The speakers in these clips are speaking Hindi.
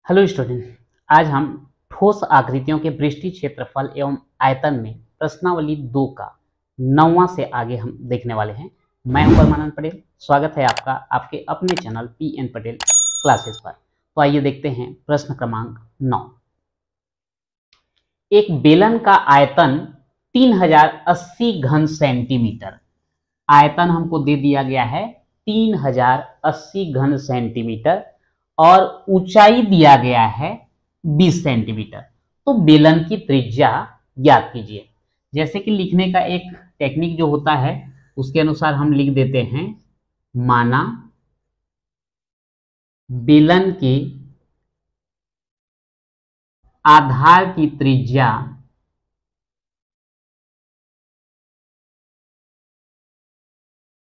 हेलो स्टूडेंट, आज हम ठोस आकृतियों के पृष्ठीय क्षेत्रफल एवं आयतन में प्रश्नावली 2 का 9वां से आगे हम देखने वाले हैं। मैं हूं परमानंद पटेल। स्वागत है आपका आपके अपने चैनल पीएन पटेल क्लासेस पर। तो आइए देखते हैं प्रश्न क्रमांक 9। एक बेलन का आयतन 3080 घन सेंटीमीटर, आयतन हमको दे दिया गया है 3080 घन सेंटीमीटर और ऊंचाई दिया गया है 20 सेंटीमीटर। तो बेलन की त्रिज्या ज्ञात कीजिए। जैसे कि लिखने का एक टेक्निक जो होता है उसके अनुसार हम लिख देते हैं, माना बेलन के आधार की त्रिज्या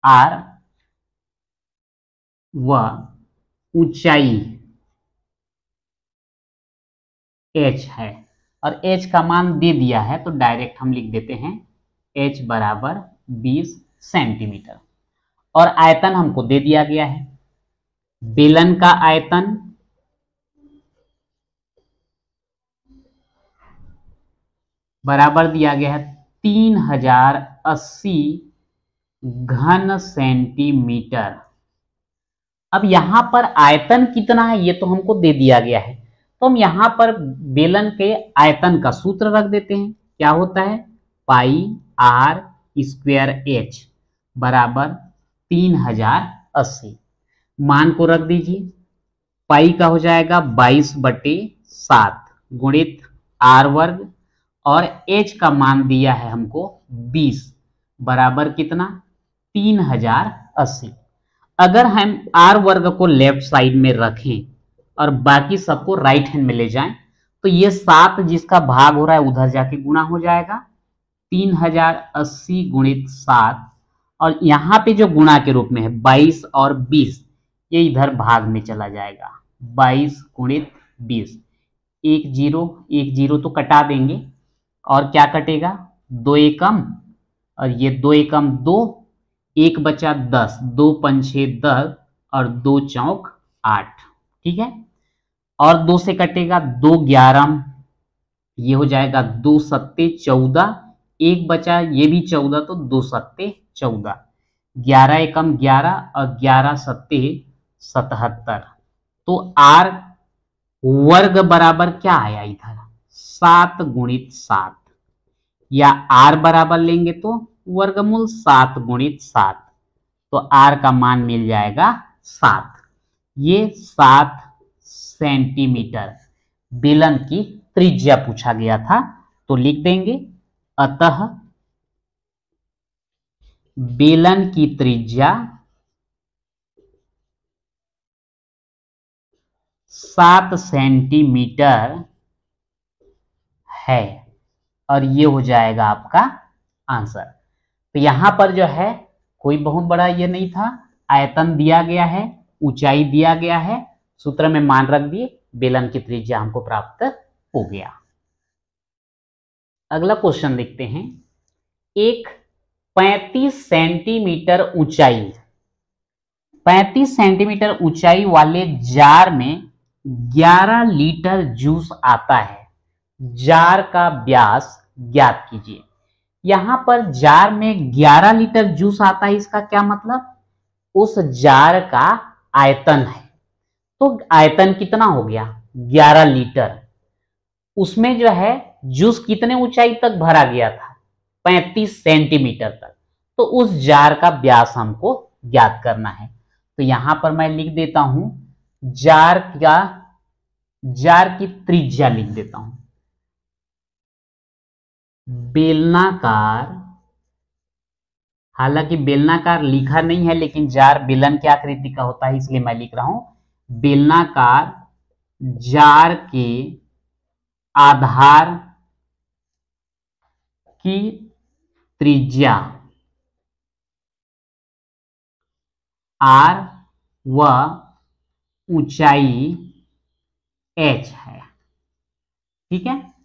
r व ऊंचाई h है और h का मान दे दिया है तो डायरेक्ट हम लिख देते हैं h बराबर 20 सेंटीमीटर। और आयतन हमको दे दिया गया है, बेलन का आयतन बराबर दिया गया है 3080 घन सेंटीमीटर। अब यहां पर आयतन कितना है ये तो हमको दे दिया गया है, तो हम यहां पर बेलन के आयतन का सूत्र रख देते हैं। क्या होता है? पाई आर स्क्वायर एच बराबर 3080। मान को रख दीजिए। पाई का हो जाएगा 22/7 गुणित आर वर्ग और एच का मान दिया है हमको 20 बराबर कितना? 3080। अगर हम आर वर्ग को लेफ्ट साइड में रखें और बाकी सबको राइट हैंड में ले जाएं तो ये 7 जिसका भाग हो रहा है उधर जाके गुणा हो जाएगा। 3080 गुणित 7 और यहाँ पे जो गुणा के रूप में है 22 और 20 ये इधर भाग में चला जाएगा। 22 गुणित 20, एक जीरो तो कटा देंगे और क्या कटेगा? 2 एकम और ये 2 एकम 2, एक बचा 10, 2 पंछे 10 और 2 चौक 8। ठीक है, और 2 से कटेगा 2 11, ये हो जाएगा 2 सत्ते 14, एक बचा ये भी 14 तो 2 सत्ते 14, 11 एकम 11 और 11 सत्ते 77। तो आर वर्ग बराबर क्या आया इधर? 7 गुणित 7, या आर बराबर लेंगे तो वर्गमूल 7 गुणित 7, तो आर का मान मिल जाएगा 7। ये 7 सेंटीमीटर बेलन की त्रिज्या पूछा गया था, तो लिख देंगे अतः बेलन की त्रिज्या 7 सेंटीमीटर है और ये हो जाएगा आपका आंसर। तो यहां पर जो है कोई बहुत बड़ा ये नहीं था, आयतन दिया गया है, ऊंचाई दिया गया है, सूत्र में मान रख दिए, बेलन की त्रिज्या हमको प्राप्त हो गया। अगला क्वेश्चन देखते हैं। एक 35 सेंटीमीटर ऊंचाई 35 सेंटीमीटर ऊंचाई वाले जार में 11 लीटर जूस आता है। जार का व्यास ज्ञात कीजिए। यहां पर जार में 11 लीटर जूस आता है, इसका क्या मतलब? उस जार का आयतन है। तो आयतन कितना हो गया? 11 लीटर। उसमें जो है जूस कितने ऊंचाई तक भरा गया था? 35 सेंटीमीटर तक। तो उस जार का व्यास हमको ज्ञात करना है। तो यहां पर मैं लिख देता हूं जार की त्रिज्या लिख देता हूं। बेलनाकार, हालांकि बेलनाकार लिखा नहीं है लेकिन जार बेलन की आकृति का होता है इसलिए मैं लिख रहा हूं बेलनाकार जार के आधार की त्रिज्या r व ऊंचाई h है। ठीक है,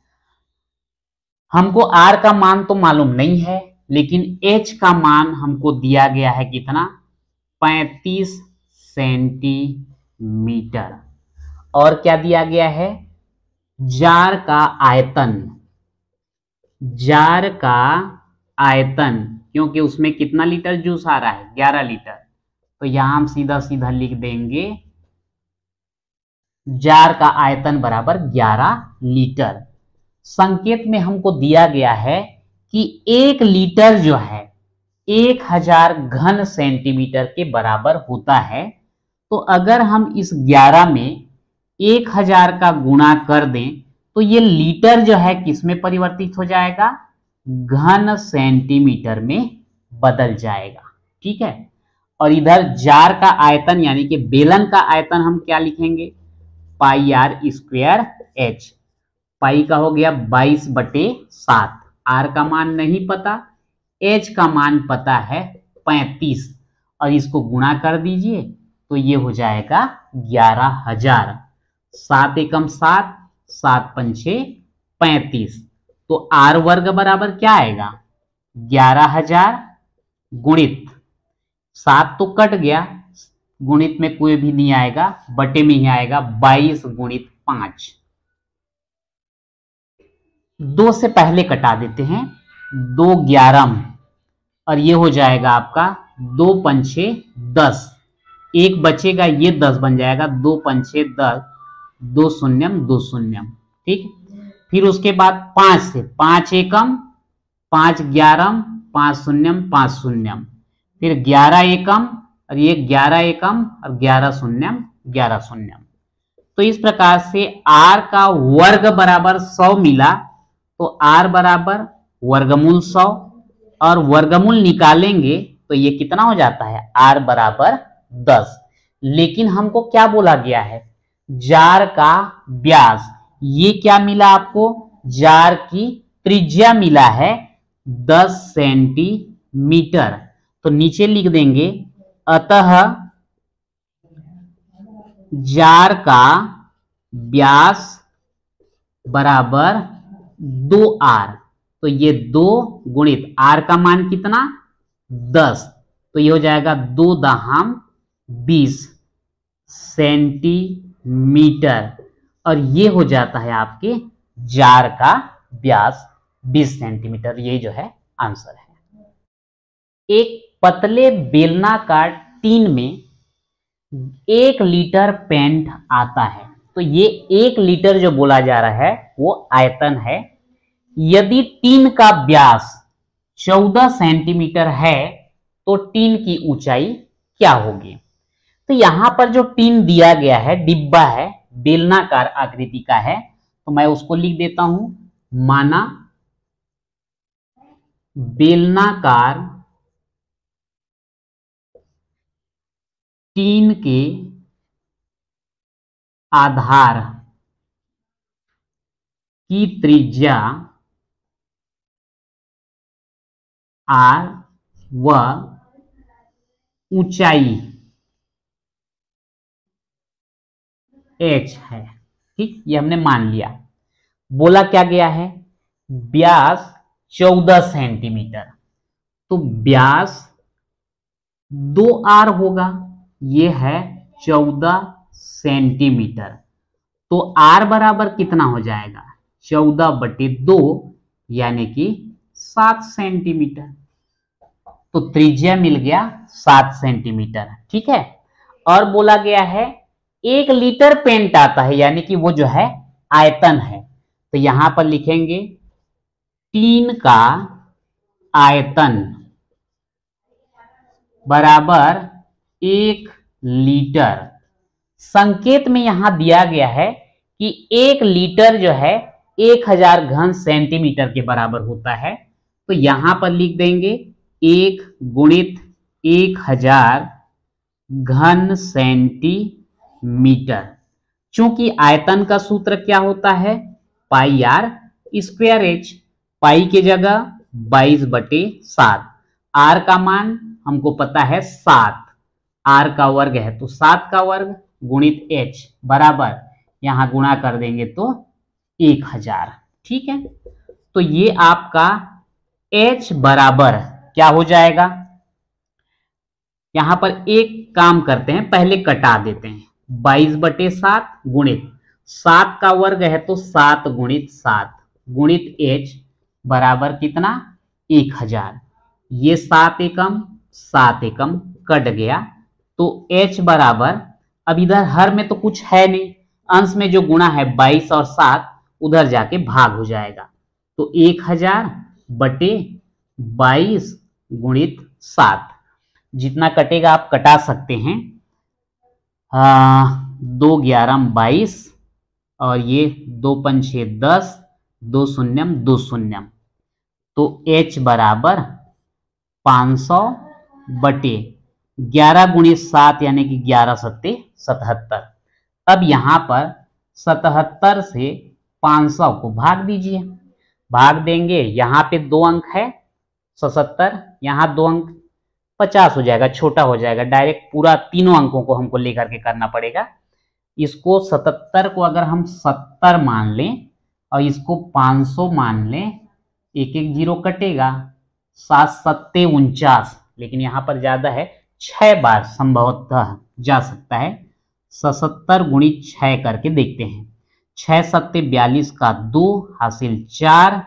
हमको r का मान तो मालूम नहीं है लेकिन h का मान हमको दिया गया है कितना? 35 सेंटीमीटर। और क्या दिया गया है, जार का आयतन, जार का आयतन, क्योंकि उसमें कितना लीटर जूस आ रहा है, 11 लीटर। तो यहां हम सीधा सीधा लिख देंगे जार का आयतन बराबर 11 लीटर। संकेत में हमको दिया गया है कि 1 लीटर जो है 1000 घन सेंटीमीटर के बराबर होता है। तो अगर हम इस 11 में 1000 का गुणा कर दें तो ये लीटर जो है किसमें परिवर्तित हो जाएगा, घन सेंटीमीटर में बदल जाएगा। ठीक है, और इधर जार का आयतन यानी कि बेलन का आयतन हम क्या लिखेंगे, पाई आर स्क्वायर एच। पाई का हो गया 22/7, आर का मान नहीं पता, एच का मान पता है 35, और इसको गुणा कर दीजिए तो ये हो जाएगा 11,000। 7 एकम 7, 7 पंचे 35। तो आर वर्ग बराबर क्या आएगा, 11,000 गुणित 7 तो कट गया, गुणित में कोई भी नहीं आएगा, बटे में ही आएगा, 22 गुणित 5। 2 से पहले कटा देते हैं, 2 11 और ये हो जाएगा आपका 2 पंचे 10, एक बचेगा, ये 10 बन जाएगा, 2 पंचे 10, 2 शून्यम 2 शून्यम। ठीक, फिर उसके बाद 5 से, 5 एकम 5 11, 5 शून्यम 5 शून्यम, फिर 11 एकम और ये 11 एकम और 11 शून्यम 11 शून्यम। तो इस प्रकार से r का वर्ग बराबर 100 मिला, तो r बराबर वर्गमूल 100, और वर्गमूल निकालेंगे तो ये कितना हो जाता है, r बराबर 10। लेकिन हमको क्या बोला गया है, जार का व्यास, ये क्या मिला आपको, जार की त्रिज्या मिला है 10 सेंटीमीटर। तो नीचे लिख देंगे, अतः जार का व्यास बराबर 2r। तो ये 2 गुणित r का मान कितना, 10, तो ये हो जाएगा 2 दहाम 20 सेंटीमीटर, और ये हो जाता है आपके जार का व्यास 20 सेंटीमीटर। ये जो है आंसर है। एक पतले बेलनाकार टीन में 1 लीटर पेंट आता है। तो ये 1 लीटर जो बोला जा रहा है वो आयतन है। यदि टीन का व्यास 14 सेंटीमीटर है तो टीन की ऊंचाई क्या होगी। तो यहां पर जो टीन दिया गया है, डिब्बा है, बेलनाकार आकृति का है, तो मैं उसको लिख देता हूं, माना बेलनाकार टीन के आधार की त्रिज्या r व ऊंचाई h है। ठीक, ये हमने मान लिया। बोला क्या गया है, व्यास 14 सेंटीमीटर, तो व्यास 2r होगा, ये है 14 सेंटीमीटर। तो r बराबर कितना हो जाएगा, 14/2 यानी कि 7 सेंटीमीटर। तो त्रिज्या मिल गया 7 सेंटीमीटर। ठीक है, और बोला गया है 1 लीटर पेंट आता है, यानी कि वो जो है आयतन है। तो यहां पर लिखेंगे टीन का आयतन बराबर 1 लीटर। संकेत में यहां दिया गया है कि 1 लीटर जो है 1000 घन सेंटीमीटर के बराबर होता है। तो यहां पर लिख देंगे 1 गुणित 1000 घन सेंटीमीटर। चूंकि आयतन का सूत्र क्या होता है, पाई आर स्क्वायर एच। पाई की जगह 22/7, आर का मान हमको पता है 7, आर का वर्ग है तो 7 का वर्ग गुणित एच बराबर, यहां गुणा कर देंगे तो 1000। ठीक है, तो ये आपका एच बराबर क्या हो जाएगा। यहां पर एक काम करते हैं, पहले कटा देते हैं, 22/7 गुणित 7 का वर्ग है तो 7 गुणित 7 गुणित h बराबर कितना 1000। ये 7 एकम 7 एकम कट गया तो h बराबर, अब इधर हर में तो कुछ है नहीं, अंश में जो गुणा है 22 और 7 उधर जाके भाग हो जाएगा, तो 1000 बटे 22 गुणित 7, जितना कटेगा आप कटा सकते हैं। 2 11 22 और ये 2 5 6 10, 2 शून्यम 2 शून्यम, तो h बराबर 500 बटे 11 गुणित 7 यानी कि 11 सत्ते 77। अब यहां पर 77 से 500 को भाग दीजिए, भाग देंगे, यहां पे 2 अंक है 77, यहां 2 अंक 50 हो जाएगा, छोटा हो जाएगा, डायरेक्ट पूरा तीनों अंकों को हमको लेकर के करना पड़ेगा। इसको 77 को अगर हम 70 मान लें और इसको 500 मान लें, एक एक जीरो कटेगा, 7 सत्ते 49, लेकिन यहां पर ज्यादा है, 6 बार संभवतः जा सकता है। 77 गुणित 6 करके देखते हैं, 6 सत्ते 42 का 2 हासिल 4,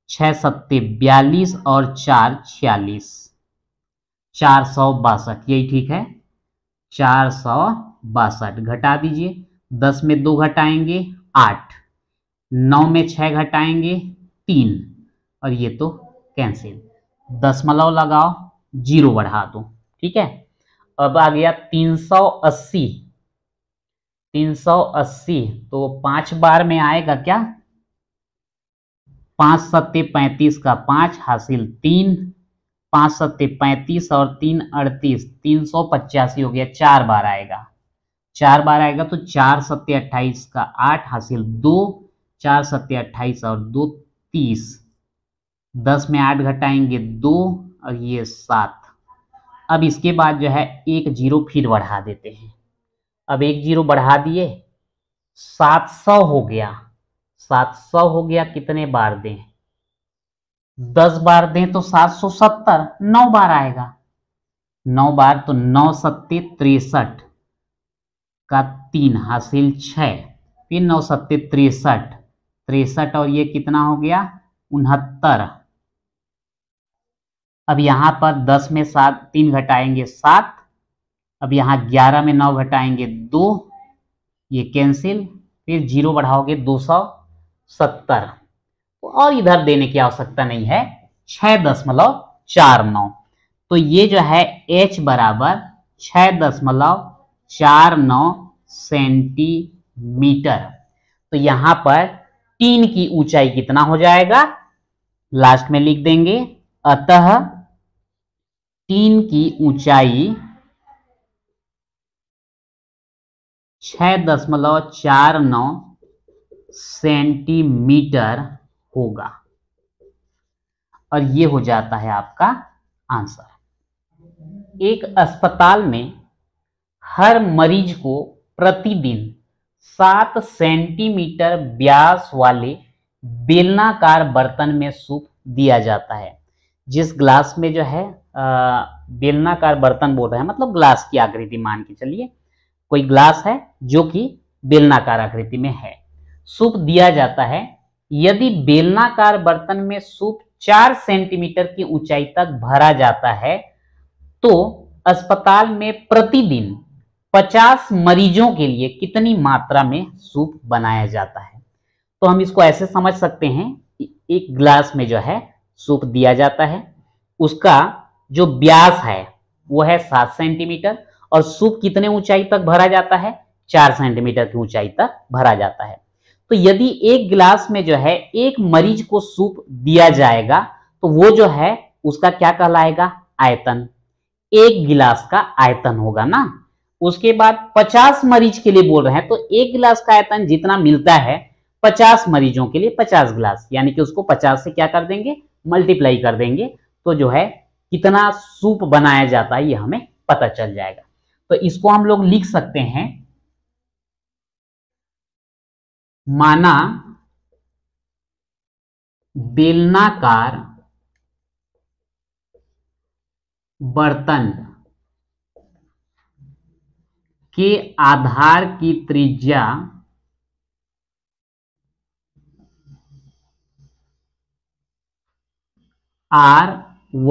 6 सत्ते 42 और 4 46, 462, यही ठीक है, 462 घटा दीजिए, 10 में 2 घटाएंगे 8, 9 में 6 घटाएंगे 3, और ये तो कैंसिल, दशमलव लगाओ, जीरो बढ़ा दो, ठीक है। अब आ गया 380, 380 तो 5 बार में आएगा क्या, 5 सत्ते 35 का 5 हासिल 3, 5 सत्ते 35 और 3 38, 385 हो गया, 4 बार आएगा, 4 बार आएगा तो 4 सत्ते 28 का 8 हासिल 2, 4 सत्ते 28 और 2 30, 10 में 8 घटाएंगे 2 और ये 7। अब इसके बाद जो है एक जीरो फिर बढ़ा देते हैं, अब एक जीरो बढ़ा दिए, 700 हो गया, 700 हो गया, कितने बार दें, 10 बार दें तो 770, 9 बार आएगा, 9 बार तो 9 सत्ते 63 का 3 हासिल 6, फिर 9 सत्ते 63, 63 और ये कितना हो गया 69। अब यहां पर 10 में 3 घटाएंगे 7, अब यहां 11 में 9 घटाएंगे 2, ये कैंसिल, फिर जीरो बढ़ाओगे 270, और इधर देने की आवश्यकता नहीं है, 6.49, तो ये जो है h बराबर 6.49 सेंटीमीटर। तो यहां पर टीन की ऊंचाई कितना हो जाएगा, लास्ट में लिख देंगे, अतः टीन की ऊंचाई 6.49 सेंटीमीटर होगा, और ये हो जाता है आपका आंसर। एक अस्पताल में हर मरीज को प्रतिदिन 7 सेंटीमीटर व्यास वाले बेलनाकार बर्तन में सूप दिया जाता है। जिस ग्लास में जो है बेलनाकार बर्तन बोल रहे हैं, मतलब ग्लास की आकृति मान के चलिए, कोई ग्लास है जो कि बेलनाकार आकृति में है, सूप दिया जाता है। यदि बेलनाकार बर्तन में सूप 4 सेंटीमीटर की ऊंचाई तक भरा जाता है तो अस्पताल में प्रतिदिन 50 मरीजों के लिए कितनी मात्रा में सूप बनाया जाता है। तो हम इसको ऐसे समझ सकते हैं, एक ग्लास में जो है सूप दिया जाता है, उसका जो व्यास है वो है 7 सेंटीमीटर, और सूप कितने ऊंचाई तक भरा जाता है, 4 सेंटीमीटर की ऊंचाई तक भरा जाता है। तो यदि एक गिलास में जो है एक मरीज को सूप दिया जाएगा तो वो जो है उसका क्या कहलाएगा, आयतन, एक गिलास का आयतन होगा ना। उसके बाद 50 मरीज के लिए बोल रहे हैं, तो एक गिलास का आयतन जितना मिलता है 50 मरीजों के लिए 50 गिलास, यानी कि उसको 50 से क्या कर देंगे, मल्टीप्लाई कर देंगे, तो जो है कितना सूप बनाया जाता है ये हमें पता चल जाएगा। तो इसको हम लोग लिख सकते हैं, माना बेलनाकार बर्तन के आधार की त्रिज्या r व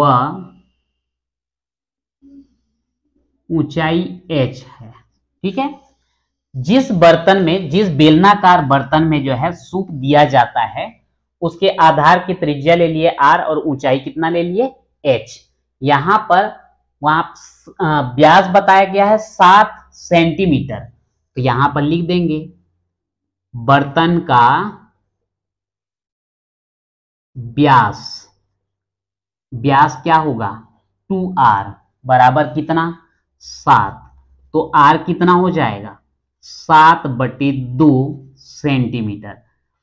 ऊंचाई h है। ठीक है, जिस बर्तन में, जिस बेलनाकार बर्तन में जो है सूप दिया जाता है, उसके आधार की त्रिज्या ले लिए r और ऊंचाई कितना ले लिए h। यहां पर वहां व्यास बताया गया है 7 सेंटीमीटर, तो यहां पर लिख देंगे बर्तन का व्यास, व्यास क्या होगा 2r बराबर कितना 7, तो r कितना हो जाएगा 7/2 सेंटीमीटर,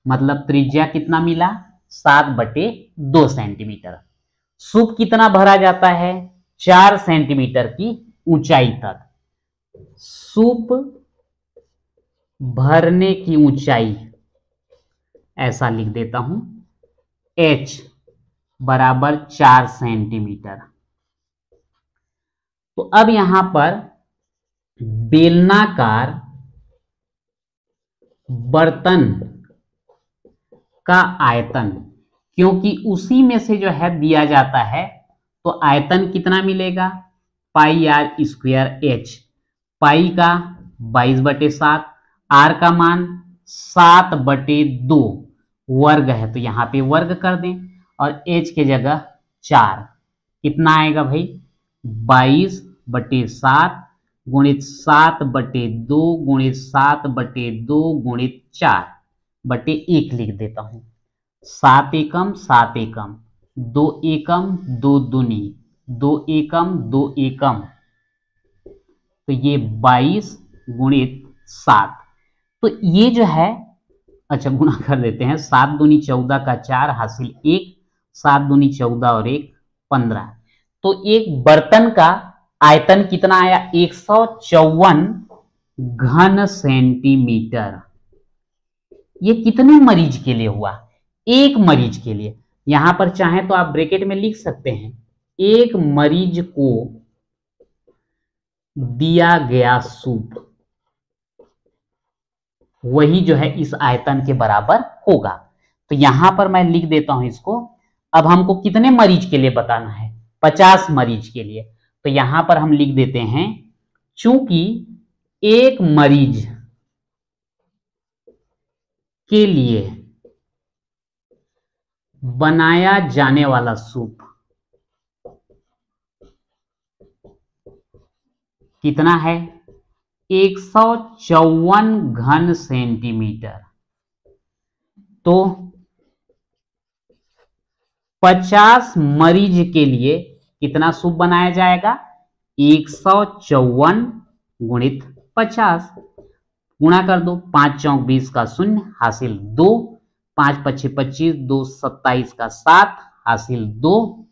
मतलब त्रिज्या कितना मिला 7/2 सेंटीमीटर। सूप कितना भरा जाता है 4 सेंटीमीटर की ऊंचाई तक। सूप भरने की ऊंचाई ऐसा लिख देता हूं h बराबर 4 सेंटीमीटर। तो अब यहां पर बेलनाकार बर्तन का आयतन, क्योंकि उसी में से जो है दिया जाता है, तो आयतन कितना मिलेगा πr² h, पाई का 22/7, r का मान 7/2 वर्ग है, तो यहां पे वर्ग कर दें और h के जगह 4, कितना आएगा भाई 22/7 गुणित 7/2 गुणित 7/2 गुणित 4/1 लिख देता हूं। 7 एकम 7 एकम, 2 एकम 2 दूनी 2 एकम 2 एकम, तो ये 22 गुणित 7, तो ये जो है, अच्छा गुणा कर देते हैं, 7 दूनी 14 का 4 हासिल 1, 7 दूनी 14 और 1 15, तो एक बर्तन का आयतन कितना आया 154 घन सेंटीमीटर। ये कितने मरीज के लिए हुआ, एक मरीज के लिए। यहां पर चाहें तो आप ब्रैकेट में लिख सकते हैं, एक मरीज को दिया गया सूप वही जो है इस आयतन के बराबर होगा। तो यहां पर मैं लिख देता हूं इसको। अब हमको कितने मरीज के लिए बताना है 50 मरीज के लिए, तो यहां पर हम लिख देते हैं चूंकि एक मरीज के लिए बनाया जाने वाला सूप कितना है 154 घन सेंटीमीटर, तो 50 मरीज के लिए कितना सूप बनाया जाएगा 154 गुणित 50, गुणा कर दो, 5 चौक 20 का 0 हासिल 2, 5 पच्चीस 25, 2 27 का 7 हासिल 2,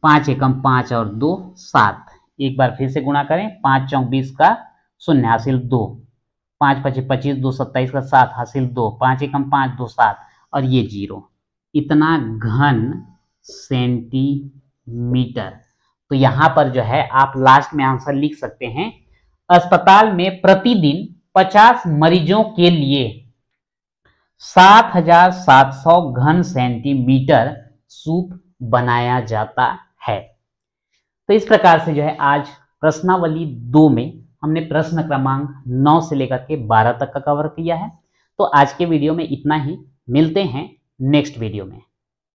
5 एकम 5 और 2 7, एक बार फिर से गुणा करें, 5 चौक 20 का 0 हासिल 2, 5 पच्चीस 25, 2 27 का 7 हासिल 2, 5 एकम 5 2 7 और ये 0, इतना घन सेंटीमीटर। तो यहां पर जो है आप लास्ट में आंसर लिख सकते हैं, अस्पताल में प्रतिदिन 50 मरीजों के लिए 7,700 घन सेंटीमीटर सूप बनाया जाता है। तो इस प्रकार से जो है आज प्रश्नावली 2 में हमने प्रश्न क्रमांक 9 से लेकर के 12 तक का कवर किया है। तो आज के वीडियो में इतना ही, मिलते हैं नेक्स्ट वीडियो में।